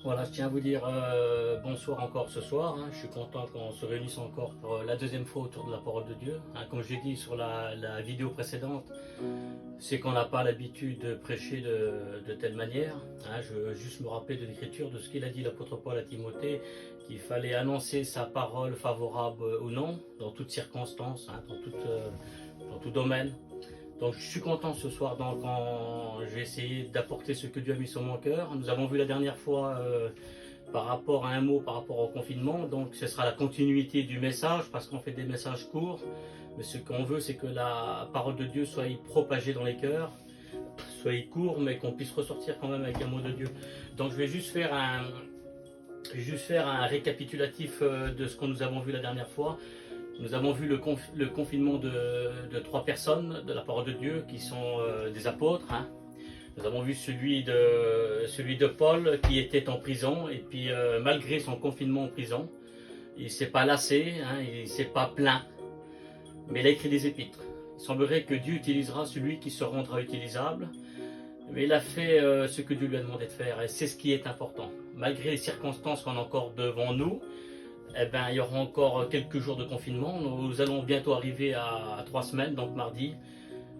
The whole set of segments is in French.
Voilà, je tiens à vous dire bonsoir encore ce soir. Je suis content qu'on se réunisse encore pour la deuxième fois autour de la parole de Dieu. Comme je l'ai dit sur la vidéo précédente, c'est qu'on n'a pas l'habitude de prêcher de telle manière. Je veux juste me rappeler de l'écriture, de ce qu'il a dit l'apôtre Paul à Timothée, qu'il fallait annoncer sa parole favorable ou non, dans toutes circonstances, dans tout domaine. Donc je suis content ce soir, je vais essayer d'apporter ce que Dieu a mis sur mon cœur. Nous avons vu la dernière fois par rapport à un mot, par rapport au confinement, donc ce sera la continuité du message, parce qu'on fait des messages courts, mais ce qu'on veut c'est que la parole de Dieu soit propagée dans les cœurs, soit court, mais qu'on puisse ressortir quand même avec un mot de Dieu. Donc je vais juste faire un récapitulatif de ce que nous avons vu la dernière fois. Nous avons vu le confinement de 3 personnes de la parole de Dieu qui sont des apôtres. Nous avons vu celui de Paul qui était en prison et puis malgré son confinement en prison, il ne s'est pas lassé, il ne s'est pas plaint, mais il a écrit des épîtres. Il semblerait que Dieu utilisera celui qui se rendra utilisable, mais il a fait ce que Dieu lui a demandé de faire et c'est ce qui est important. Malgré les circonstances qu'on a encore devant nous, il y aura encore quelques jours de confinement. Nous allons bientôt arriver à 3 semaines, donc mardi.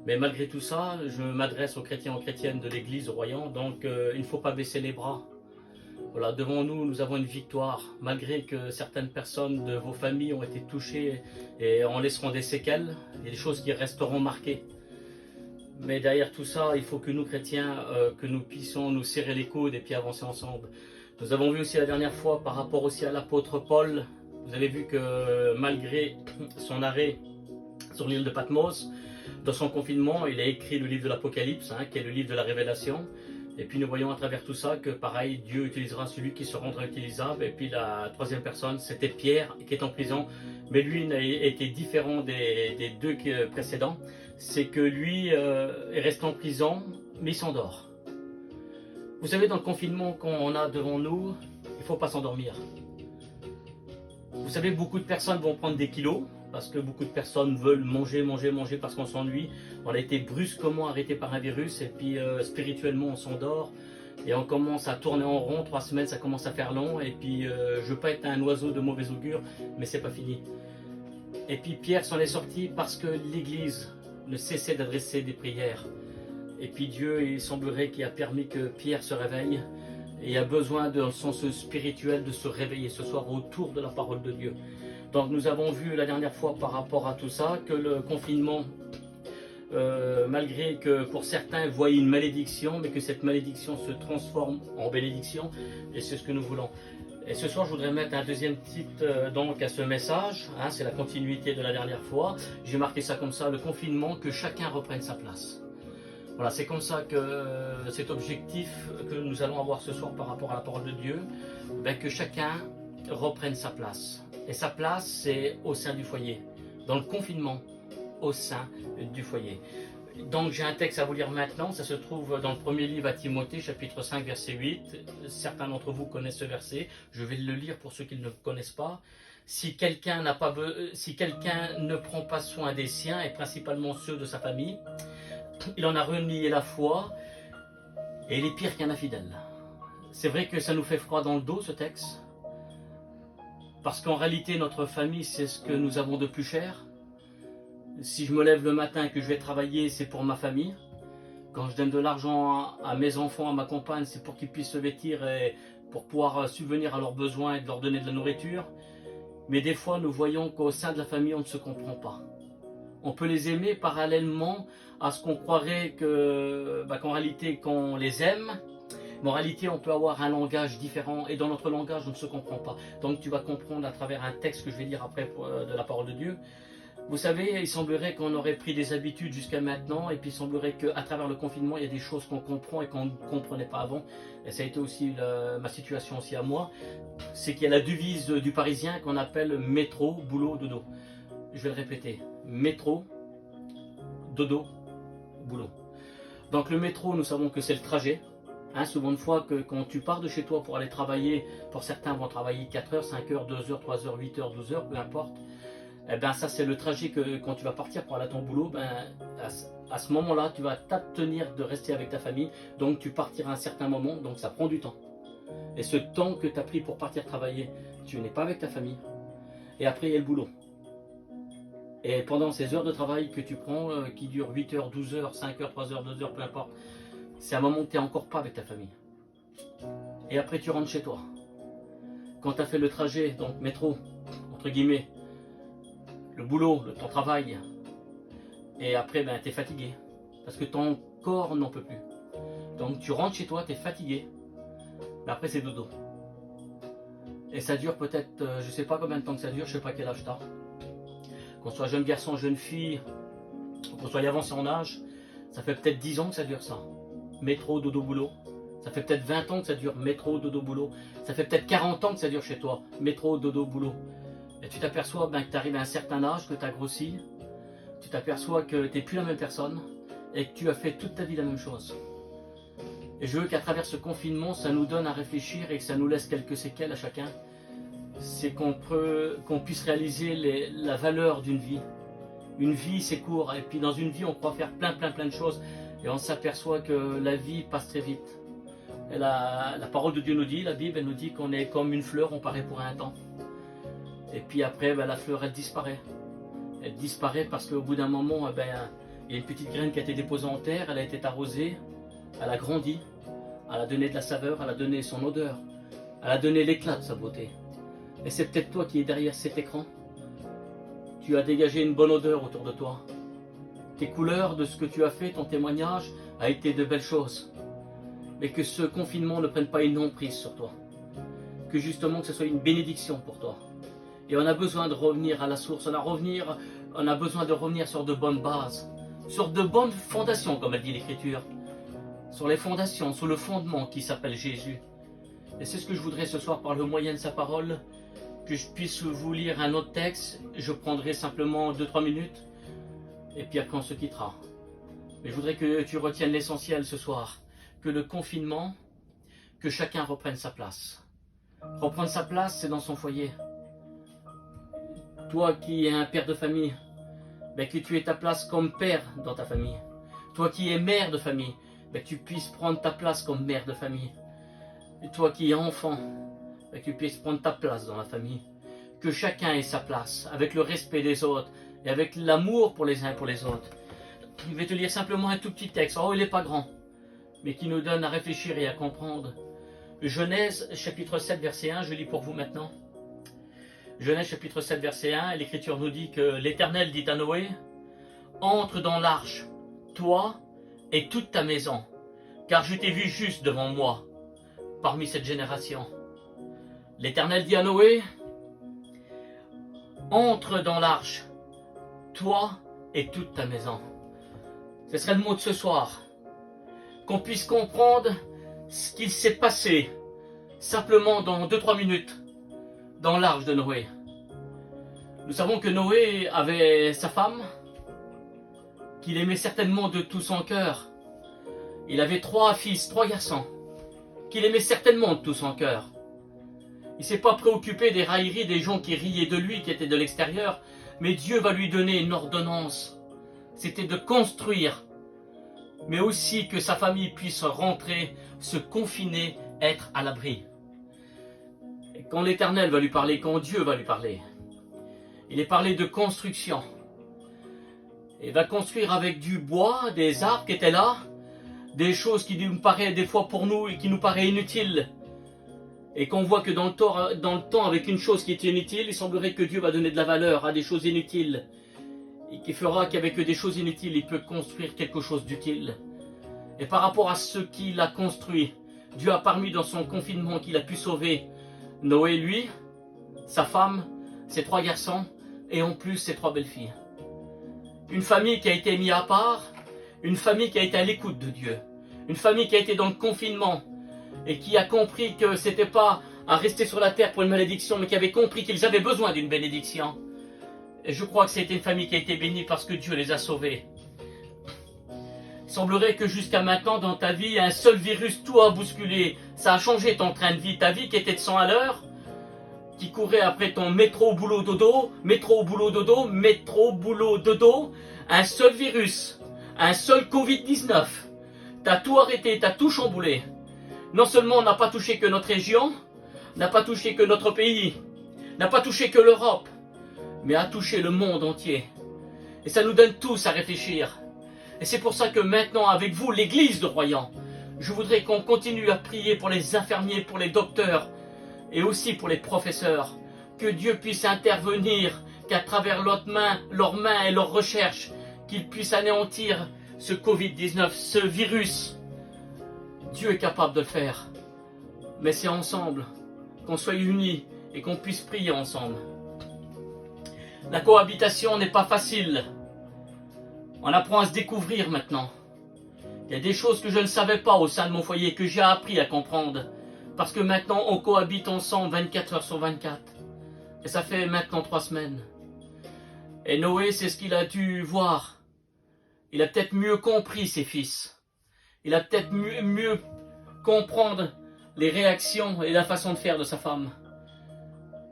Mais malgré tout ça, je m'adresse aux chrétiens et aux chrétiennes de l'Église, au Royan. Donc il ne faut pas baisser les bras. Voilà, devant nous, nous avons une victoire. Malgré que certaines personnes de vos familles ont été touchées et en laisseront des séquelles, il y a des choses qui resteront marquées. Mais derrière tout ça, il faut que nous, chrétiens, que nous puissions nous serrer les coudes et puis avancer ensemble. Nous avons vu aussi la dernière fois par rapport aussi à l'apôtre Paul, vous avez vu que malgré son arrêt sur l'île de Patmos, dans son confinement, il a écrit le livre de l'Apocalypse, qui est le livre de la Révélation. Et puis nous voyons à travers tout ça que pareil, Dieu utilisera celui qui se rendra utilisable. Et puis la troisième personne, c'était Pierre qui est en prison. Mais lui était différent des 2 précédents. C'est que lui est resté en prison, mais il s'endort. Vous savez, dans le confinement qu'on a devant nous, il ne faut pas s'endormir. Vous savez, beaucoup de personnes vont prendre des kilos, parce que beaucoup de personnes veulent manger parce qu'on s'ennuie. On a été brusquement arrêté par un virus, et puis spirituellement on s'endort, et on commence à tourner en rond. 3 semaines, ça commence à faire long, et puis je ne veux pas être un oiseau de mauvais augure, mais c'est pas fini. Et puis Pierre s'en est sorti parce que l'Église ne cessait d'adresser des prières. Et puis Dieu, il semblerait qu'il a permis que Pierre se réveille. Et il a besoin, dans le sens spirituel, de se réveiller ce soir autour de la parole de Dieu. Donc nous avons vu la dernière fois par rapport à tout ça, que le confinement, malgré que pour certains voyaient une malédiction, mais que cette malédiction se transforme en bénédiction. Et c'est ce que nous voulons. Et ce soir, je voudrais mettre un deuxième titre donc à ce message. C'est la continuité de la dernière fois. J'ai marqué ça comme ça, le confinement, que chacun reprenne sa place. Voilà, c'est comme ça que cet objectif que nous allons avoir ce soir par rapport à la parole de Dieu, que chacun reprenne sa place. Et sa place, c'est au sein du foyer, dans le confinement, au sein du foyer. Donc j'ai un texte à vous lire maintenant, ça se trouve dans le premier livre à Timothée, chapitre 5, verset 8. Certains d'entre vous connaissent ce verset, je vais le lire pour ceux qui ne le connaissent pas. Si quelqu'un ne prend pas soin des siens, et principalement ceux de sa famille, il en a renié la foi et il est pire qu'un infidèle. C'est vrai que ça nous fait froid dans le dos, ce texte, parce qu'en réalité notre famille, c'est ce que nous avons de plus cher. Si je me lève le matin et que je vais travailler, c'est pour ma famille. Quand je donne de l'argent à mes enfants, à ma compagne, c'est pour qu'ils puissent se vêtir et pour pouvoir subvenir à leurs besoins et de leur donner de la nourriture. Mais des fois nous voyons qu'au sein de la famille on ne se comprend pas. On peut les aimer parallèlement à ce qu'on croirait qu'en réalité qu'on les aime, mais en réalité on peut avoir un langage différent et dans notre langage on ne se comprend pas. Donc tu vas comprendre à travers un texte que je vais lire après de la parole de Dieu. Vous savez, il semblerait qu'on aurait pris des habitudes jusqu'à maintenant et puis il semblerait qu'à travers le confinement il y a des choses qu'on comprend et qu'on ne comprenait pas avant. Et ça a été aussi ma situation aussi à moi. C'est qu'il y a la devise du Parisien qu'on appelle métro, boulot, dodo. Je vais le répéter. Métro, dodo, boulot. Donc le métro, nous savons que c'est le trajet. Souvent de fois que quand tu pars de chez toi pour aller travailler, pour certains vont travailler 4 heures, 5 heures, 2 heures, 3 heures, 8 heures, 12 heures, peu importe. Ça c'est le trajet que quand tu vas partir pour aller à ton boulot, à ce moment-là, tu vas t'abstenir de rester avec ta famille. Donc tu partiras à un certain moment, donc ça prend du temps. Et ce temps que tu as pris pour partir travailler, tu n'es pas avec ta famille. Et après, il y a le boulot. Et pendant ces heures de travail que tu prends, qui durent 8 heures, 12 heures, 5 heures, 3 heures, 2 heures, peu importe, c'est un moment où tu n'es encore pas avec ta famille. Et après, tu rentres chez toi. Quand tu as fait le trajet, donc métro, entre guillemets, le boulot, ton travail, et après, ben, tu es fatigué. Parce que ton corps n'en peut plus. Donc tu rentres chez toi, tu es fatigué. Mais après, c'est dodo. Et ça dure peut-être, je ne sais pas combien de temps que ça dure, je ne sais pas quel âge tu as. Qu'on soit jeune garçon, jeune fille, qu'on soit avancé en âge, ça fait peut-être 10 ans que ça dure ça. Métro, dodo, boulot. Ça fait peut-être 20 ans que ça dure, métro, dodo, boulot. Ça fait peut-être 40 ans que ça dure chez toi, métro, dodo, boulot. Et tu t'aperçois ben, que tu arrives à un certain âge, que tu as grossi. Tu t'aperçois que tu n'es plus la même personne et que tu as fait toute ta vie la même chose. Et je veux qu'à travers ce confinement, ça nous donne à réfléchir et que ça nous laisse quelques séquelles à chacun. C'est qu'on puisse réaliser la valeur d'une vie. Une vie, c'est court. Et puis dans une vie, on croit faire plein de choses. Et on s'aperçoit que la vie passe très vite. Et la parole de Dieu nous dit, la Bible, elle nous dit qu'on est comme une fleur, on paraît pour un temps. Et puis après, ben, la fleur, elle disparaît. Elle disparaît parce qu'au bout d'un moment, ben, il y a une petite graine qui a été déposée en terre, elle a été arrosée, elle a grandi, elle a donné de la saveur, elle a donné son odeur, elle a donné l'éclat de sa beauté. Et c'est peut-être toi qui es derrière cet écran. Tu as dégagé une bonne odeur autour de toi. Tes couleurs de ce que tu as fait, ton témoignage a été de belles choses. Mais que ce confinement ne prenne pas une emprise sur toi. Que justement que ce soit une bénédiction pour toi. Et on a besoin de revenir à la source, on a besoin de revenir sur de bonnes bases, sur de bonnes fondations, comme elle dit l'Écriture. Sur les fondations, sur le fondement qui s'appelle Jésus. Et c'est ce que je voudrais ce soir par le moyen de sa parole, que je puisse vous lire un autre texte. Je prendrai simplement 2-3 minutes, et puis après on se quittera. Mais je voudrais que tu retiennes l'essentiel ce soir, que le confinement, que chacun reprenne sa place. Reprendre sa place, c'est dans son foyer. Toi qui es un père de famille, ben que tu aies ta place comme père dans ta famille. Toi qui es mère de famille, ben que tu puisses prendre ta place comme mère de famille. Et toi qui es enfant, ben que tu puisses prendre ta place dans la famille. Que chacun ait sa place, avec le respect des autres et avec l'amour pour les uns et pour les autres. Je vais te lire simplement un tout petit texte. Oh, il n'est pas grand, mais qui nous donne à réfléchir et à comprendre. Genèse, chapitre 7, verset 1, je lis pour vous maintenant. Genèse chapitre 7 verset 1, l'Écriture nous dit que l'Éternel dit à Noé, « Entre dans l'arche, toi et toute ta maison, car je t'ai vu juste devant moi, parmi cette génération. » L'Éternel dit à Noé, « Entre dans l'arche, toi et toute ta maison. » Ce serait le mot de ce soir, qu'on puisse comprendre ce qu'il s'est passé, simplement dans 2-3 minutes, dans l'arche de Noé. Nous savons que Noé avait sa femme, qu'il aimait certainement de tout son cœur. Il avait 3 fils, 3 garçons, qu'il aimait certainement de tout son cœur. Il ne s'est pas préoccupé des railleries des gens qui riaient de lui, qui étaient de l'extérieur, mais Dieu va lui donner une ordonnance. C'était de construire, mais aussi que sa famille puisse rentrer, se confiner, être à l'abri. Quand l'Éternel va lui parler, quand Dieu va lui parler, il est parlé de construction. Il va construire avec du bois, des arbres qui étaient là, des choses qui nous paraissent des fois pour nous et qui nous paraissent inutiles. Et qu'on voit que dans le temps, avec une chose qui était inutile, il semblerait que Dieu va donner de la valeur à des choses inutiles. Et qui fera qu'avec des choses inutiles, il peut construire quelque chose d'utile. Et par rapport à ce qu'il a construit, Dieu a permis dans son confinement qu'il a pu sauver Noé, lui, sa femme, ses 3 garçons, et en plus ses 3 belles-filles. Une famille qui a été mise à part, une famille qui a été à l'écoute de Dieu, une famille qui a été dans le confinement, et qui a compris que ce n'était pas à rester sur la terre pour une malédiction, mais qui avait compris qu'ils avaient besoin d'une bénédiction. Et je crois que c'était une famille qui a été bénie parce que Dieu les a sauvés. Il semblerait que jusqu'à maintenant, dans ta vie, un seul virus, tout a bousculé. Ça a changé ton train de vie. Ta vie qui était de 100 à l'heure, qui courait après ton métro, boulot, dodo, métro, boulot, dodo, métro, boulot, dodo. Un seul virus, un seul Covid-19. T'as tout arrêté, t'as tout chamboulé. non seulement n'a pas touché que notre région, n'a pas touché que notre pays, n'a pas touché que l'Europe, mais a touché le monde entier. Et ça nous donne tous à réfléchir. Et c'est pour ça que maintenant, avec vous, l'église de Royan, je voudrais qu'on continue à prier pour les infirmiers, pour les docteurs, et aussi pour les professeurs. Que Dieu puisse intervenir, qu'à travers leurs mains et leurs recherches, qu'ils puissent anéantir ce Covid-19, ce virus. Dieu est capable de le faire. Mais c'est ensemble, qu'on soit unis et qu'on puisse prier ensemble. La cohabitation n'est pas facile. On apprend à se découvrir maintenant. Il y a des choses que je ne savais pas au sein de mon foyer, que j'ai appris à comprendre. Parce que maintenant, on cohabite ensemble 24 heures sur 24. Et ça fait maintenant 3 semaines. Et Noé, c'est ce qu'il a dû voir. Il a peut-être mieux compris ses fils. Il a peut-être mieux comprendre les réactions et la façon de faire de sa femme.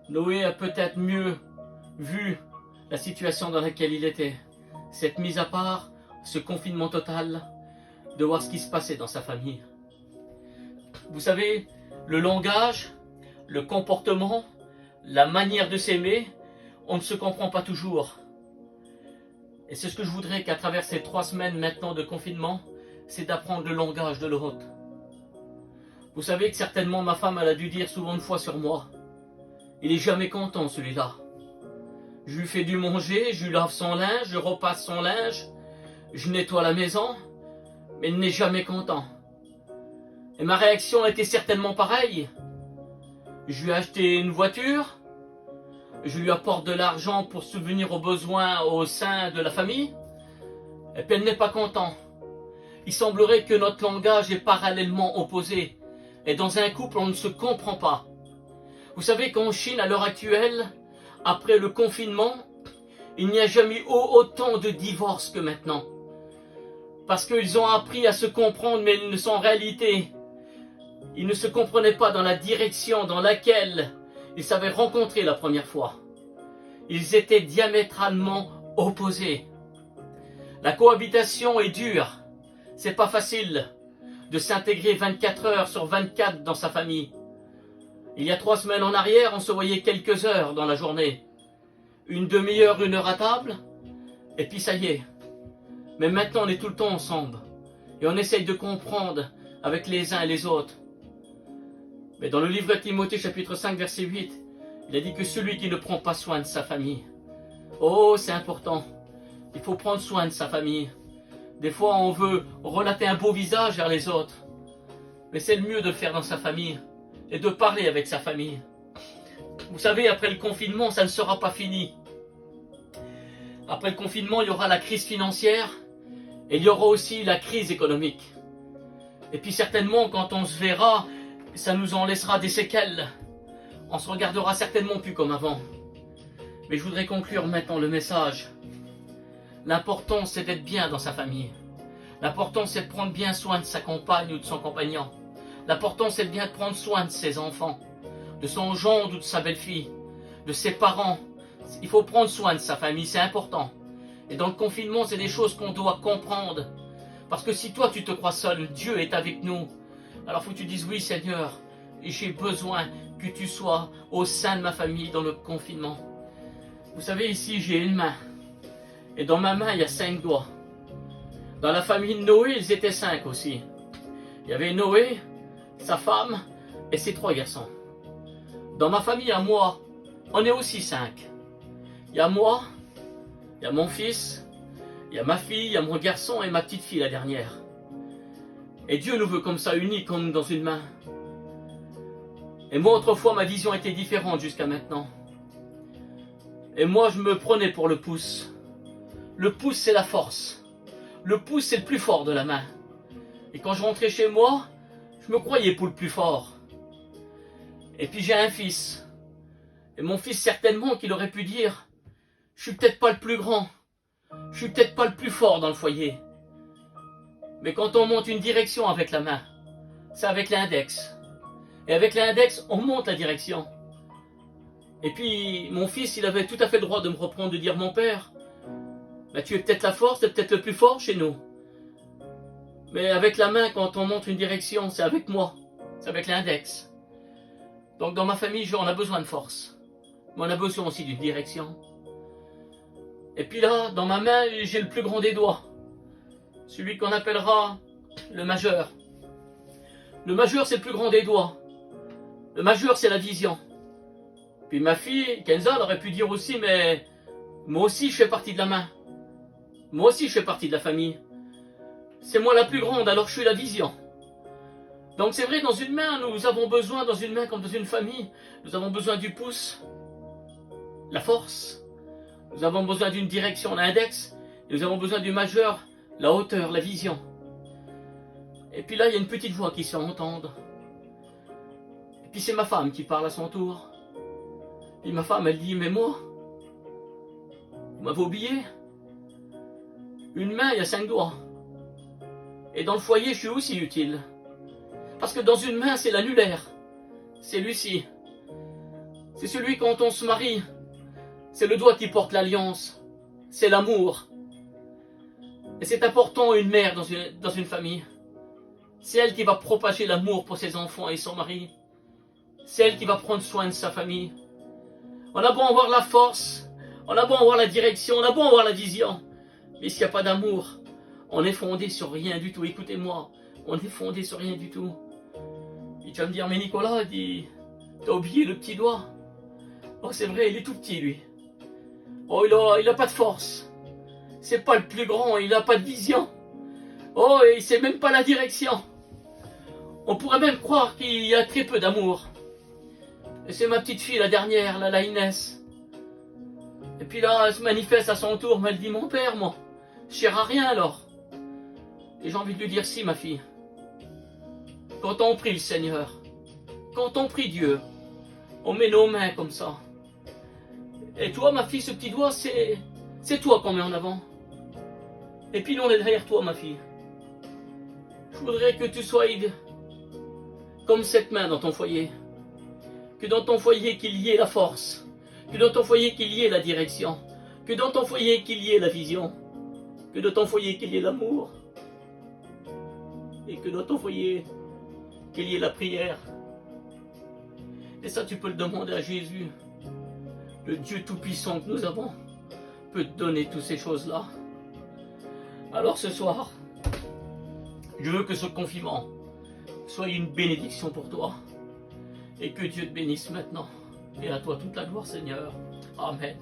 Noé a peut-être mieux vu la situation dans laquelle il était. Cette mise à part, ce confinement total, de voir ce qui se passait dans sa famille. Vous savez, le langage, le comportement, la manière de s'aimer, on ne se comprend pas toujours. Et c'est ce que je voudrais qu'à travers ces 3 semaines maintenant de confinement, c'est d'apprendre le langage de l'autre. Vous savez que certainement ma femme, elle a dû dire souvent une fois sur moi, il est jamais content celui-là. Je lui fais du manger, je lui lave son linge, je repasse son linge, je nettoie la maison, mais il n'est jamais content. Et ma réaction était certainement pareille. Je lui ai acheté une voiture, je lui apporte de l'argent pour subvenir aux besoins au sein de la famille, et puis elle n'est pas contente. Il semblerait que notre langage est parallèlement opposé, et dans un couple on ne se comprend pas. Vous savez qu'en Chine, à l'heure actuelle, après le confinement, il n'y a jamais eu autant de divorces que maintenant. Parce qu'ils ont appris à se comprendre, mais ils ne sont en réalité, ils ne se comprenaient pas dans la direction dans laquelle ils s'avaient rencontrés la première fois. Ils étaient diamétralement opposés. La cohabitation est dure. C'est pas facile de s'intégrer 24 heures sur 24 dans sa famille. Il y a 3 semaines en arrière, on se voyait quelques heures dans la journée. Une demi-heure, 1 heure à table, et puis ça y est. Mais maintenant, on est tout le temps ensemble. Et on essaye de comprendre avec les uns et les autres. Mais dans le livre de Timothée, chapitre 5, verset 8, il a dit que celui qui ne prend pas soin de sa famille. Oh, c'est important. Il faut prendre soin de sa famille. Des fois, on veut relater un beau visage vers les autres. Mais c'est le mieux de le faire dans sa famille. Et de parler avec sa famille. Vous savez, après le confinement, ça ne sera pas fini. Après le confinement, il y aura la crise financière. Et il y aura aussi la crise économique. Et puis certainement, quand on se verra, ça nous en laissera des séquelles. On se regardera certainement plus comme avant. Mais je voudrais conclure maintenant le message. L'important, c'est d'être bien dans sa famille. L'important, c'est de prendre bien soin de sa compagne ou de son compagnon. L'important, c'est de bien prendre soin de ses enfants, de son gendre ou de sa belle-fille, de ses parents. Il faut prendre soin de sa famille, c'est important. Et dans le confinement, c'est des choses qu'on doit comprendre. Parce que si toi, tu te crois seul, Dieu est avec nous. Alors il faut que tu dises, oui Seigneur, j'ai besoin que tu sois au sein de ma famille dans le confinement. Vous savez, ici, j'ai une main. Et dans ma main, il y a 5 doigts. Dans la famille de Noé, ils étaient 5 aussi. Il y avait Noé, sa femme et ses 3 garçons. Dans ma famille, à moi, on est aussi 5. Il y a moi, il y a mon fils, il y a ma fille, il y a mon garçon et ma petite fille, la dernière. Et Dieu nous veut comme ça, unis comme dans une main. Et moi, autrefois, ma vision était différente jusqu'à maintenant. Et moi, je me prenais pour le pouce. Le pouce, c'est la force. Le pouce, c'est le plus fort de la main. Et quand je rentrais chez moi, je me croyais pour le plus fort. Et puis j'ai un fils. Et mon fils, certainement, qu'il aurait pu dire, je suis peut-être pas le plus grand. Je suis peut-être pas le plus fort dans le foyer. Mais quand on monte une direction avec la main, c'est avec l'index. Et avec l'index, on monte la direction. Et puis, mon fils, il avait tout à fait le droit de me reprendre, de dire, mon père, bah, tu es peut-être la force, tu es peut-être le plus fort chez nous. Mais avec la main, quand on monte une direction, c'est avec moi. c'est avec l'index. Donc dans ma famille, on a besoin de force. Mais on a besoin aussi d'une direction. Et puis là, dans ma main, j'ai le plus grand des doigts. Celui qu'on appellera le majeur. Le majeur, c'est le plus grand des doigts. Le majeur, c'est la vision. Puis ma fille, Kenza, elle aurait pu dire aussi, mais moi aussi, je fais partie de la main. Moi aussi, je fais partie de la famille. C'est moi la plus grande, alors je suis la vision. Donc c'est vrai, dans une main, nous avons besoin, dans une main comme dans une famille, nous avons besoin du pouce, la force. Nous avons besoin d'une direction, l'index. Nous avons besoin du majeur, la hauteur, la vision. Et puis là, il y a une petite voix qui se fait entendre. Et puis c'est ma femme qui parle à son tour. Et ma femme, elle dit, mais moi, vous m'avez oublié. Une main, il y a 5 doigts. Et dans le foyer, je suis aussi utile. Parce que dans une main, c'est l'annulaire. C'est Lucie. C'est celui quand on se marie. C'est le doigt qui porte l'alliance. C'est l'amour. Et c'est important, une mère dans une famille. C'est elle qui va propager l'amour pour ses enfants et son mari. C'est elle qui va prendre soin de sa famille. On a beau avoir la force, on a beau avoir la direction, on a beau avoir la vision. Mais s'il n'y a pas d'amour, on est fondé sur rien du tout. Écoutez-moi, on est fondé sur rien du tout. Et tu vas me dire, mais Nicolas, t'as oublié le petit doigt. Oh, c'est vrai, il est tout petit, lui. Oh, il a pas de force. C'est pas le plus grand, il n'a pas de vision. Oh, et il sait même pas la direction. On pourrait même croire qu'il y a très peu d'amour. Et c'est ma petite fille, la dernière, la Inès. Et puis là, elle se manifeste à son tour, mais elle dit, mon père, moi, je sers à rien alors. Et j'ai envie de lui dire, si, ma fille. Quand on prie le Seigneur, quand on prie Dieu, on met nos mains comme ça. Et toi, ma fille, ce petit doigt, c'est toi qu'on met en avant. Et puis nous, on est derrière toi, ma fille. Je voudrais que tu sois comme cette main dans ton foyer. Que dans ton foyer, qu'il y ait la force. Que dans ton foyer, qu'il y ait la direction. Que dans ton foyer, qu'il y ait la vision. Que dans ton foyer, qu'il y ait l'amour. Et que dans ton foyer, qu'il y ait la prière. Et ça, tu peux le demander à Jésus. Le Dieu Tout-Puissant que nous avons peut te donner toutes ces choses-là. Alors ce soir, je veux que ce confinement soit une bénédiction pour toi. Et que Dieu te bénisse maintenant. Et à toi toute la gloire, Seigneur. Amen.